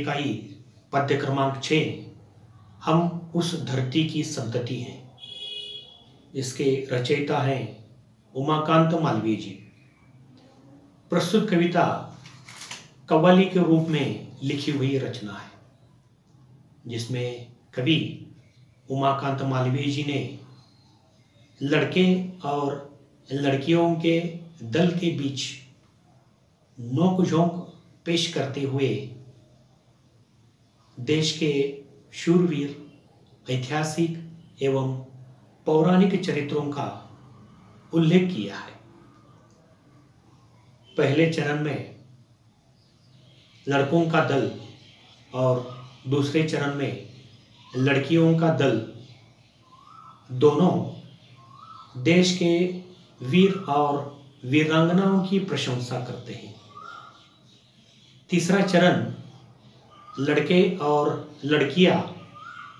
इकाई पद्य क्रमांक 6 हम उस धरती की संतति हैं। इसके रचयिता हैं उमाकांत मालवीय जी। प्रस्तुत कविता कव्वाली के रूप में लिखी हुई रचना है, जिसमें कवि उमाकांत मालवीय जी ने लड़के और लड़कियों के दल के बीच नोक-झोंक पेश करते हुए देश के शूरवीर, ऐतिहासिक एवं पौराणिक चरित्रों का उल्लेख किया है। पहले चरण में लड़कों का दल और दूसरे चरण में लड़कियों का दल दोनों देश के वीर और वीरांगनाओं की प्रशंसा करते हैं। तीसरा चरण लड़के और लड़कियां,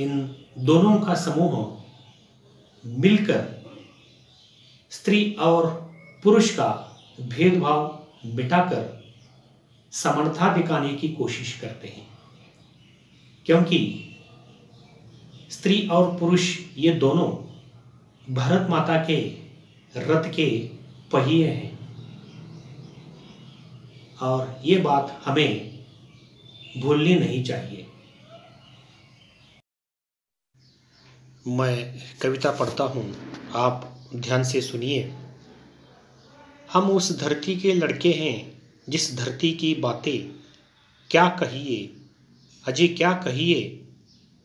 इन दोनों का समूह मिलकर स्त्री और पुरुष का भेदभाव मिटाकर समानता दिखाने की कोशिश करते हैं, क्योंकि स्त्री और पुरुष ये दोनों भारत माता के रथ के पहिए हैं और ये बात हमें भूलनी नहीं चाहिए। मैं कविता पढ़ता हूँ, आप ध्यान से सुनिए। हम उस धरती के लड़के हैं जिस धरती की बातें क्या कहिए, अजय क्या कहिए,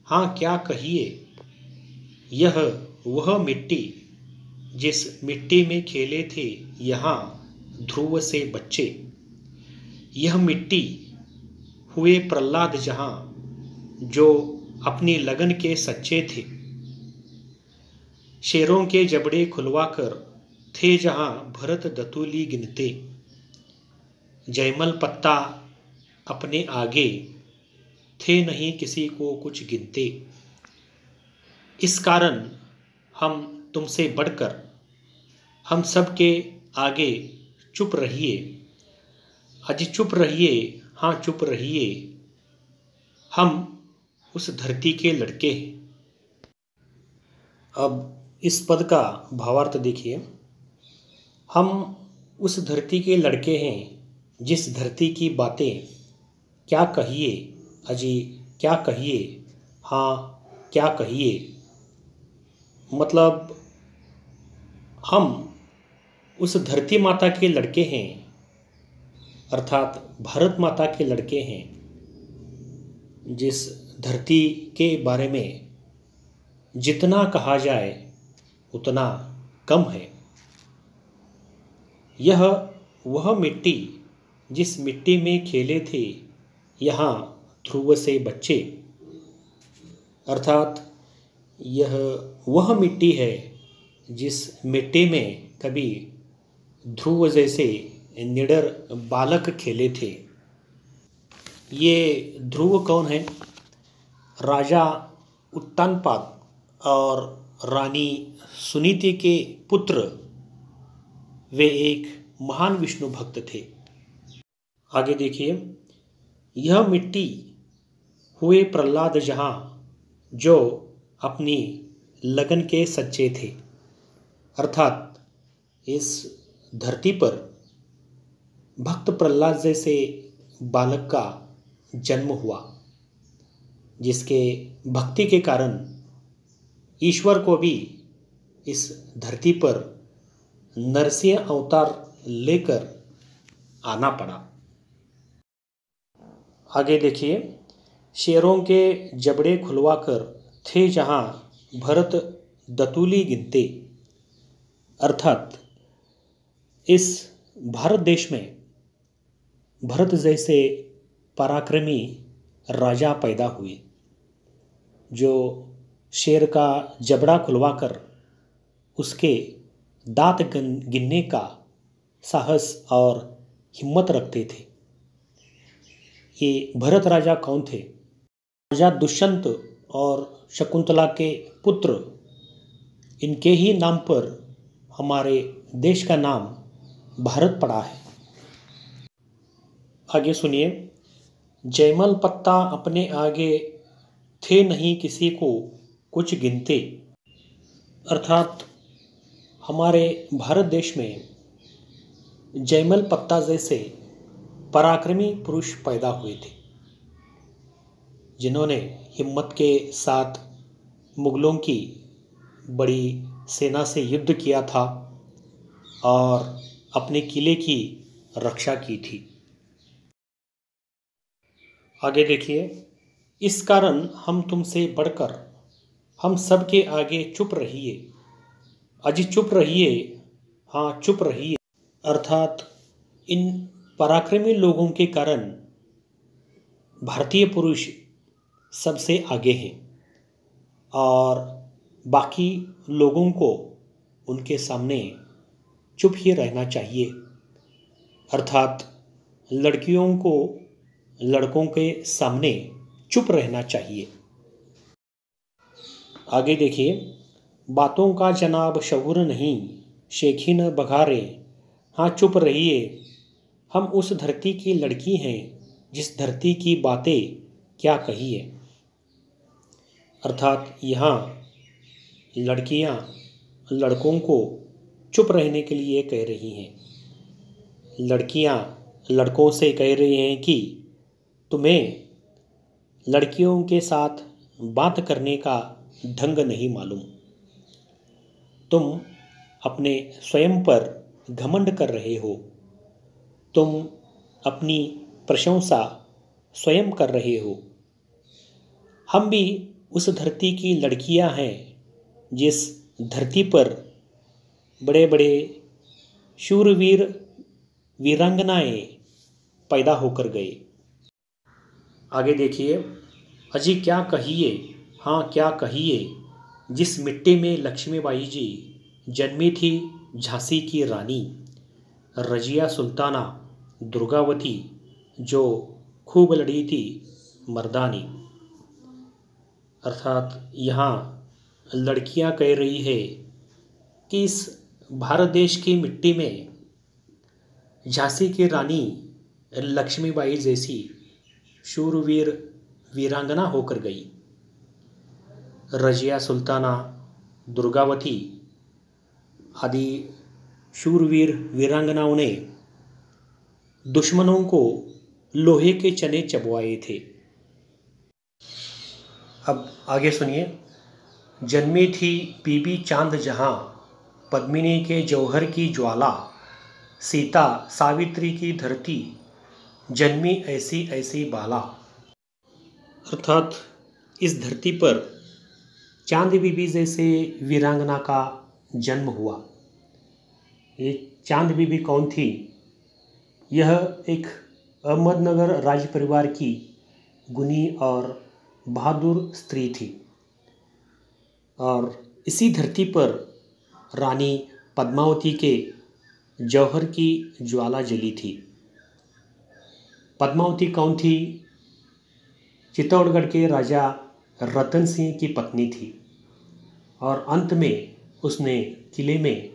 हाँ क्या कहिए। यह वह मिट्टी जिस मिट्टी में खेले थे यहाँ ध्रुव से बच्चे। यह मिट्टी हुए प्रहलाद जहाँ जो अपनी लगन के सच्चे थे। शेरों के जबड़े खुलवाकर थे जहाँ भरत दतूली गिनते। जयमल पत्ता अपने आगे थे नहीं किसी को कुछ गिनते। इस कारण हम तुमसे बढ़कर हम सबके आगे चुप रहिए, अजी चुप रहिए, हाँ चुप रहिए। हम उस धरती के लड़के हैं। अब इस पद का भावार्थ देखिए। हम उस धरती के लड़के हैं जिस धरती की बातें क्या कहिए, अजी क्या कहिए, हाँ क्या कहिए। मतलब हम उस धरती माता के लड़के हैं, अर्थात भारत माता के लड़के हैं, जिस धरती के बारे में जितना कहा जाए उतना कम है। यह वह मिट्टी जिस मिट्टी में खेले थे यहाँ ध्रुव से बच्चे, अर्थात यह वह मिट्टी है जिस मिट्टी में कभी ध्रुव जैसे निडर बालक खेले थे। ये ध्रुव कौन है? राजा उत्तानपाद और रानी सुनीति के पुत्र, वे एक महान विष्णु भक्त थे। आगे देखिए। यह मिट्टी हुए प्रहलाद जहाँ जो अपनी लगन के सच्चे थे, अर्थात इस धरती पर भक्त प्रहलाद जैसे बालक का जन्म हुआ, जिसके भक्ति के कारण ईश्वर को भी इस धरती पर नरसिंह अवतार लेकर आना पड़ा। आगे देखिए। शेरों के जबड़े खुलवाकर थे जहाँ भरत दतूली गिनते, अर्थात इस भारत देश में भरत जैसे पराक्रमी राजा पैदा हुए, जो शेर का जबड़ा खुलवाकर उसके दांत गिनने का साहस और हिम्मत रखते थे। ये भरत राजा कौन थे? राजा दुष्यंत और शकुंतला के पुत्र, इनके ही नाम पर हमारे देश का नाम भारत पड़ा है। आगे सुनिए। जयमल पत्ता अपने आगे थे नहीं किसी को कुछ गिनते। अर्थात हमारे भारत देश में जयमल पत्ता जैसे पराक्रमी पुरुष पैदा हुए थे, जिन्होंने हिम्मत के साथ मुगलों की बड़ी सेना से युद्ध किया था और अपने किले की रक्षा की थी। आगे देखिए, इस कारण हम तुमसे बढ़कर हम सब के आगे चुप रहिए, अजी चुप रहिए, हाँ चुप रहिए। अर्थात इन पराक्रमी लोगों के कारण भारतीय पुरुष सबसे आगे हैं और बाकी लोगों को उनके सामने चुप ही रहना चाहिए। अर्थात लड़कियों को लड़कों के सामने चुप रहना चाहिए। आगे देखिए, बातों का जनाब शऊर नहीं, शेखी न बघारे, हाँ चुप रहिए, हम उस धरती की लड़की हैं जिस धरती की बातें क्या कहिए। अर्थात यहाँ लड़कियाँ लड़कों को चुप रहने के लिए कह रही हैं। लड़कियाँ लड़कों से कह रही हैं कि तुम्हें लड़कियों के साथ बात करने का ढंग नहीं मालूम, तुम अपने स्वयं पर घमंड कर रहे हो, तुम अपनी प्रशंसा स्वयं कर रहे हो। हम भी उस धरती की लड़कियां हैं जिस धरती पर बड़े बड़े शूरवीर वीरांगनाएं पैदा होकर गए। आगे देखिए, अजी क्या कहिए, हाँ क्या कहिए, जिस मिट्टी में लक्ष्मीबाई जी जन्मी थी झांसी की रानी, रजिया सुल्ताना दुर्गावती जो खूब लड़ी थी मर्दानी। अर्थात यहाँ लड़कियाँ कह रही है कि इस भारत देश की मिट्टी में झांसी की रानी लक्ष्मीबाई जैसी शूरवीर वीरांगना होकर गई। रजिया सुल्ताना दुर्गावती आदि शूरवीर वीरांगनाओं ने दुश्मनों को लोहे के चने चबवाए थे। अब आगे सुनिए, जन्मी थी बीबी चांद जहां, पद्मिनी के जौहर की ज्वाला, सीता सावित्री की धरती, जन्मी ऐसी ऐसी बाला। अर्थात इस धरती पर चांद बीबी जैसे वीरांगना का जन्म हुआ। ये चांद बीबी कौन थी? यह एक अहमदनगर राज परिवार की गुनी और बहादुर स्त्री थी और इसी धरती पर रानी पद्मावती के जौहर की ज्वाला जली थी। पद्मावती कौन थी? चित्तौड़गढ़ के राजा रतन सिंह की पत्नी थी और अंत में उसने किले में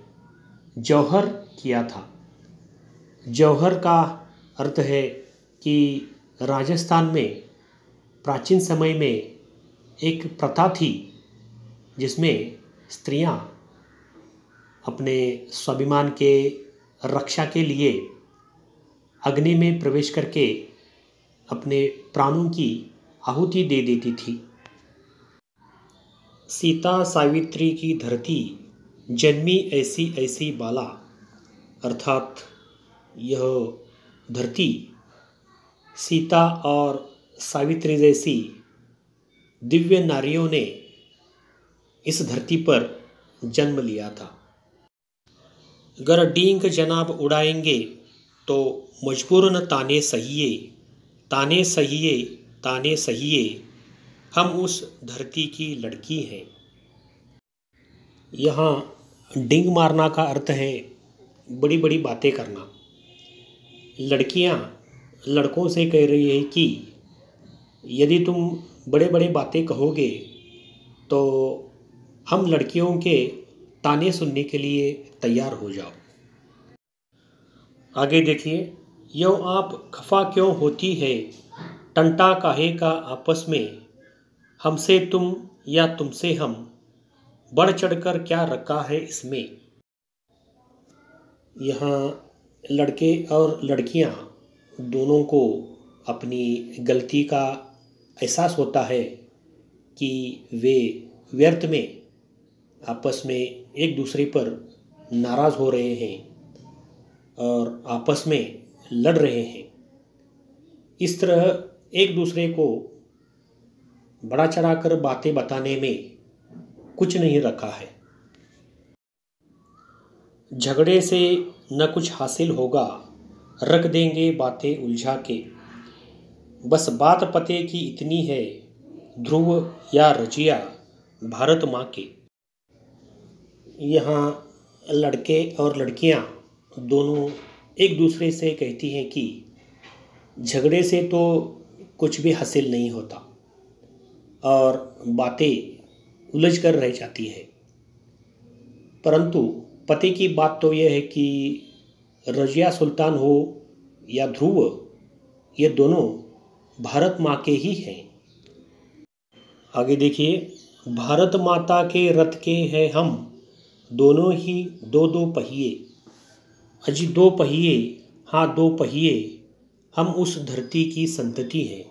जौहर किया था। जौहर का अर्थ है कि राजस्थान में प्राचीन समय में एक प्रथा थी जिसमें स्त्रियां अपने स्वाभिमान के रक्षा के लिए अग्नि में प्रवेश करके अपने प्राणों की आहुति दे देती थी। सीता सावित्री की धरती, जन्मी ऐसी ऐसी बाला। अर्थात यह धरती सीता और सावित्री जैसी दिव्य नारियों ने इस धरती पर जन्म लिया था। अगर डींग जनाब उड़ाएंगे तो मजबूर न ताने सहिए, ताने सहिए, ताने सहिए, हम उस धरती की लड़की हैं। यहाँ डींग मारना का अर्थ है बड़ी बड़ी बातें करना। लड़कियाँ लड़कों से कह रही है कि यदि तुम बड़े बड़े बातें कहोगे तो हम लड़कियों के ताने सुनने के लिए तैयार हो जाओ। आगे देखिए, यो आप खफा क्यों होती है, टंटा काहे का आपस में, हमसे तुम या तुमसे हम, बढ़ चढ़कर क्या रखा है इसमें। यहाँ लड़के और लड़कियाँ दोनों को अपनी गलती का एहसास होता है कि वे व्यर्थ में आपस में एक दूसरे पर नाराज़ हो रहे हैं और आपस में लड़ रहे हैं। इस तरह एक दूसरे को बड़ा चढ़ाकर बातें बताने में कुछ नहीं रखा है। झगड़े से न कुछ हासिल होगा, रख देंगे बातें उलझा के। बस बात पते की इतनी है, ध्रुव या रजिया भारत माँ के। यहाँ लड़के और लड़कियाँ दोनों एक दूसरे से कहती हैं कि झगड़े से तो कुछ भी हासिल नहीं होता और बातें उलझ कर रह जाती है। परंतु पति की बात तो यह है कि रजिया सुल्तान हो या ध्रुव, ये दोनों भारत माँ के ही हैं। आगे देखिए, भारत माता के रथ के हैं हम, दोनों ही दो दो पहिए। अजी दो पहिए, हाँ दो पहिए, हम उस धरती की संतति हैं।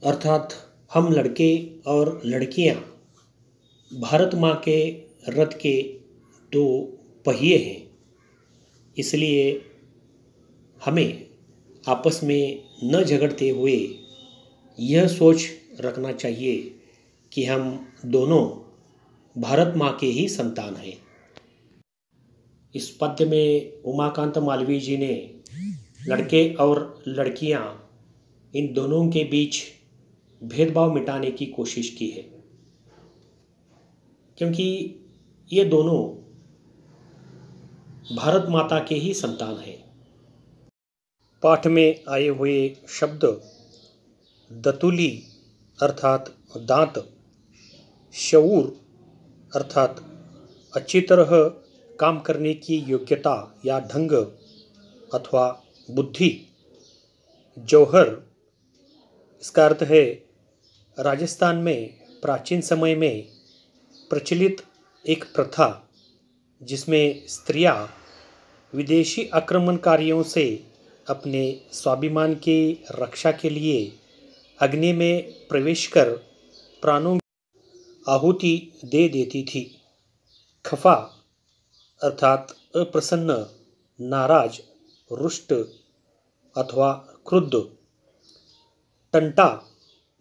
अर्थात हम लड़के और लड़कियां भारत माँ के रथ के दो पहिए हैं। इसलिए हमें आपस में न झगड़ते हुए यह सोच रखना चाहिए कि हम दोनों भारत माँ के ही संतान हैं। इस पद्य में उमाकांत मालवीय जी ने लड़के और लड़कियां इन दोनों के बीच भेदभाव मिटाने की कोशिश की है, क्योंकि ये दोनों भारत माता के ही संतान हैं। पाठ में आए हुए शब्द दतुली अर्थात दांत, शऊर अर्थात अच्छी तरह काम करने की योग्यता या ढंग अथवा बुद्धि, जौहर इसका अर्थ है राजस्थान में प्राचीन समय में प्रचलित एक प्रथा जिसमें स्त्रियां विदेशी आक्रमणकारियों से अपने स्वाभिमान की रक्षा के लिए अग्नि में प्रवेश कर प्राणों की आहुति दे देती थी। खफा अर्थात अप्रसन्न, नाराज, रुष्ट अथवा क्रुद्ध। टंटा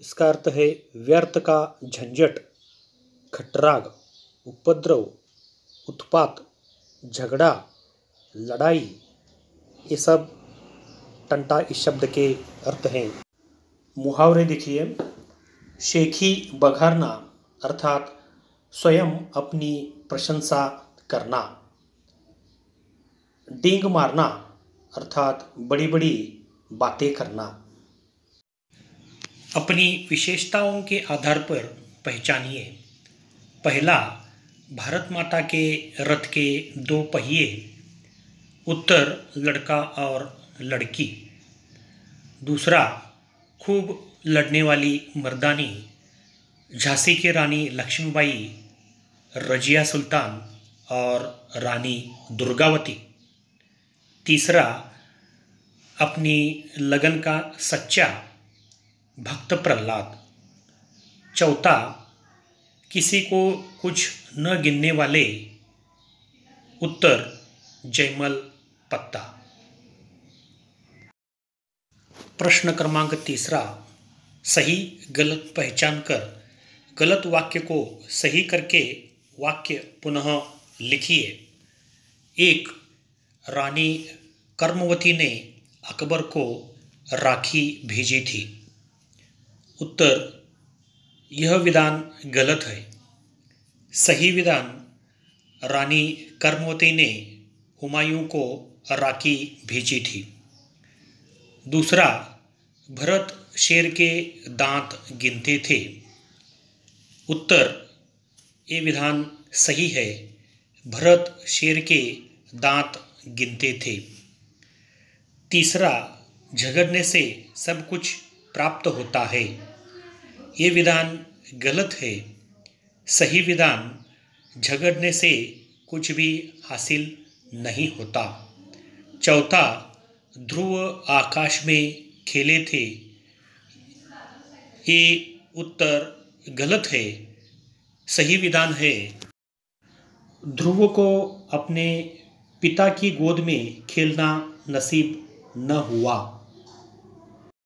इसका अर्थ है व्यर्थ का झंझट, खटराग, उपद्रव, उत्पात, झगड़ा, लड़ाई, ये सब टंटा इस शब्द के अर्थ हैं। मुहावरे देखिए, शेखी बघारना अर्थात स्वयं अपनी प्रशंसा करना। डींग मारना अर्थात बड़ी बड़ी बातें करना। अपनी विशेषताओं के आधार पर पहचानिए। पहला, भारत माता के रथ के दो पहिए, उत्तर लड़का और लड़की। दूसरा, खूब लड़ने वाली मर्दानी, झांसी की रानी लक्ष्मीबाई, रजिया सुल्तान और रानी दुर्गावती। तीसरा, अपनी लगन का सच्चा भक्त प्रहलाद। चौथा, किसी को कुछ न गिनने वाले, उत्तर जयमल पत्ता। प्रश्न क्रमांक तीसरा, सही गलत पहचान कर गलत वाक्य को सही करके वाक्य पुनः लिखिए। 1. रानी कर्मवती ने अकबर को राखी भेजी थी। उत्तर, यह विधान गलत है। सही विधान, रानी कर्मवती ने हुमायूं को राखी भेजी थी। दूसरा, भरत शेर के दांत गिनते थे। उत्तर, ये विधान सही है। भरत शेर के दांत गिनते थे। तीसरा, झगड़ने से सब कुछ प्राप्त होता है, ये विधान गलत है। सही विधान झगड़ने से कुछ भी हासिल नहीं होता। चौथा, ध्रुव आकाश में खेले थे, ये उत्तर गलत है। सही विधान है, ध्रुव को अपने पिता की गोद में खेलना नसीब न हुआ।